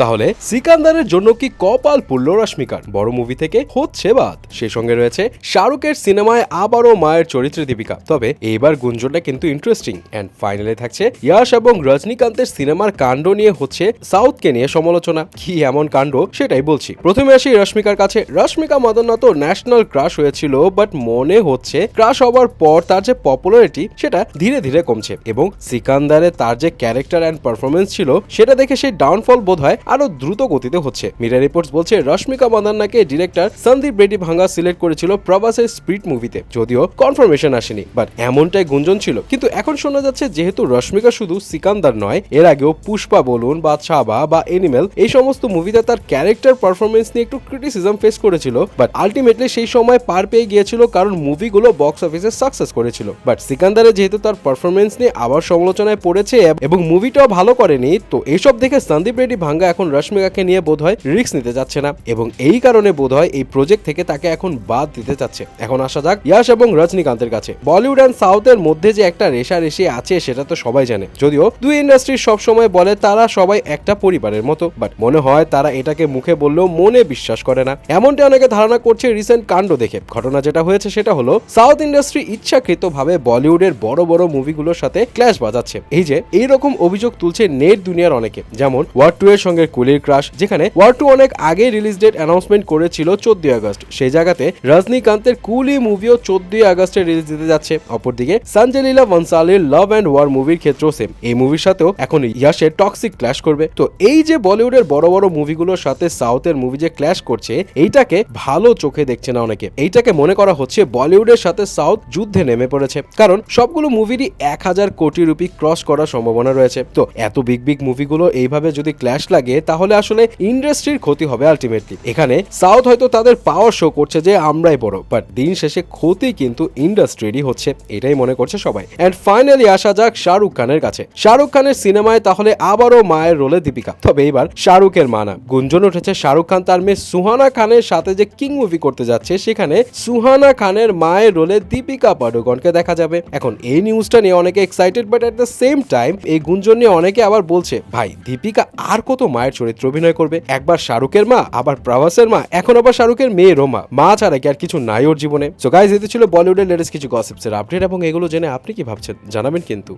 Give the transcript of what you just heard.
তাহলে সিকান্দারের জন্য কি কপাল পুড়ল রশ্মিকার? বড় মুভি থেকে হচ্ছে বাদ। সেই সঙ্গে রয়েছে শাহরুখের সিনেমায় আবারও মায়ের চরিত্রে দীপিকা। তবে এইবার গুঞ্জনটা কিন্তু ইন্টারেস্টিং। এন্ড ফাইনালে থাকছে ইয়াশ এবং রজনীকান্তের সিনেমার কাণ্ড নিয়ে হচ্ছে সাউথকে নিয়ে সমালোচনা। কি এমন কাণ্ড সেটাই বলছি। প্রথমে আসি রশ্মিকার কাছে। রশ্মিকা মাদন্না তো ন্যাশনাল ক্রাশ হয়েছিল, বাট মনে হচ্ছে ক্রাশ হওয়ার পর তার যে পপুলারিটি সেটা ধীরে ধীরে কমছে এবং সিকান্দারে তার যে ক্যারেক্টার অ্যান্ড পারফরমেন্স ছিল সেটা দেখে সেই ডাউনফল বোধ হয় আরো দ্রুত গতিতে হচ্ছে। মিডিয়া রিপোর্টস বলছে রশ্মিকা মাদান্নাকে ডিরেক্টর সন্দীপ রেড্ডি ভাঙ্গা সিলেক্ট করেছিল প্রভাসের স্পিরিট মুভিতে, যদিও কনফার্মেশন আসেনি, বাট এমনটাই গুঞ্জন ছিল। কিন্তু এখন শোনা যাচ্ছে যেহেতু রশ্মিকা শুধু সিকান্দার নয়, এর আগেও পুষ্পা বলুন বা ছাবা বা এনিমেল, এই সমস্ত মুভিতে তার ক্যারেক্টার পারফরমেন্স নিয়ে একটু ক্রিটিসিজম ফেস করেছিল, বাট আলটিমেটলি সেই সময় পার পেয়ে গিয়েছিল কারণ মুভিগুলো বক্স অফিসে সাকসেস করেছিল। বাট সিকান্দারে যেহেতু তার পারফরমেন্স নিয়ে আবার সমালোচনায় পড়েছে এবং মুভিটাও ভালো করেনি, তো এইসব দেখে সন্দীপ রেড্ডি ভাঙ্গা এখন রশ্মিকাকে নিয়ে বোধহয় রিস্ক নিতে যাচ্ছে না এবং এই কারণে বোধহয় এই প্রজেক্ট থেকে তাকে এখন বাদ দিতে চাচ্ছে। এখন আসা যাক ইয়াশ এবং রজনীকান্তের কাছে। বলিউড অ্যান্ড সাউথের মধ্যে যে একটা রেশারেশি আছে সেটা তো সবাই জানে, যদিও দুই ইন্ডাস্ট্রি সব সময় বলে তারা সবাই একটা পরিবারের মতো, বাট মনে হয় তারা এটাকে মুখে বললেও মনে বিশ্বাস করে না। এমনটা অনেকে ধারণা করছে রিসেন্ট কাণ্ড দেখে। ঘটনা যেটা হয়েছে সেটা হলো সাউথ ইন্ডাস্ট্রি ইচ্ছাকৃতভাবে বলিউডের বড় বড় মুভিগুলোর সাথে ক্ল্যাশ বাজাচ্ছে। এই যে এইরকম অভিযোগ তুলছে নেট দুনিয়ার অনেকে, যেমন ওয়ার 2 এর সঙ্গে কুলির ক্রাশ, যেখানে ওয়ার 2 অনেক আগে রিলিজ ডেট অ্যানাউন্সমেন্ট করেছিল 14 আগস্ট, সেই জায়গাতে রজনীকান্তের কুলি মুভিও 14 আগস্টে রিলিজ দিতে যাচ্ছে। অপরদিকে Sanjay Leela বনসালির love and war মুভির ক্ষেত্রেও সেম, এই মুভির সাথেও এখন ইয়াশের টক্সিক ক্ল্যাশ করবে। তো এই যে বলিউডের বড় বড় মুভিগুলোর সাথে সাউথের মুভি যে ক্ল্যাশ করছে, এইটাকে ভালো চোখে দেখছে না অনেকে। এইটাকে মনে করা হচ্ছে বলিউডের সাথে সাউথ যুদ্ধে নেমে পড়েছে, কারণ সবগুলো মুভিরই 1000 কোটি রুপি ক্রস করার সম্ভাবনা রয়েছে। তো এত বিগ বিগ মুভিগুলো এইভাবে যদি ক্ল্যাশ লাগে তাহলে আসলে ইন্ডাস্ট্রির ক্ষতি হবে আলটিমেটলি। এখানে সাউথ হয়তো তাদের পাওয়ার শো করছে যে আমরাই বড়, বাট দিন শেষে ক্ষতি কিন্তু ইন্ডাস্ট্রিরই হচ্ছে, এটাই মনে করছে সবাই। এন্ড ফাইনালি আসা যাক শাহরুখ খানের কাছে। শাহরুখ খানের সিনেমায় তাহলে আবারও মায়ের রোলে দীপিকা, তবে এবার শাহরুখের মা না। গুঞ্জন উঠেছে শাহরুখ খান তার মেয়ে সুহানা খানের সাথে যে কিং মুভি করতে যাচ্ছে, সেখানে সুহানা খানের মায়ের রোলে দীপিকা পাডুকোনকে দেখা যাবে। এখন এই নিউজটা নিয়ে অনেকে excited, but at the same time এই গুঞ্জন নিয়ে অনেকে আবার বলছে ভাই দীপিকা আর কত মায়ের চরিত্র অভিনয় করবে? একবার শাহরুখের মা, আবার প্রভাসের মা, এখন আবার শাহরুখের মেয়েরও মা। মা ছাড়া কি আর কিছু নাই ওর জীবনে? সো গাইস, এতে ছিল বলিউডের লেটেস্ট কিছু গসিপসের আপডেট এবং এগুলো জেনে আপনি কি ভাবছেন জানাবেন কিন্তু।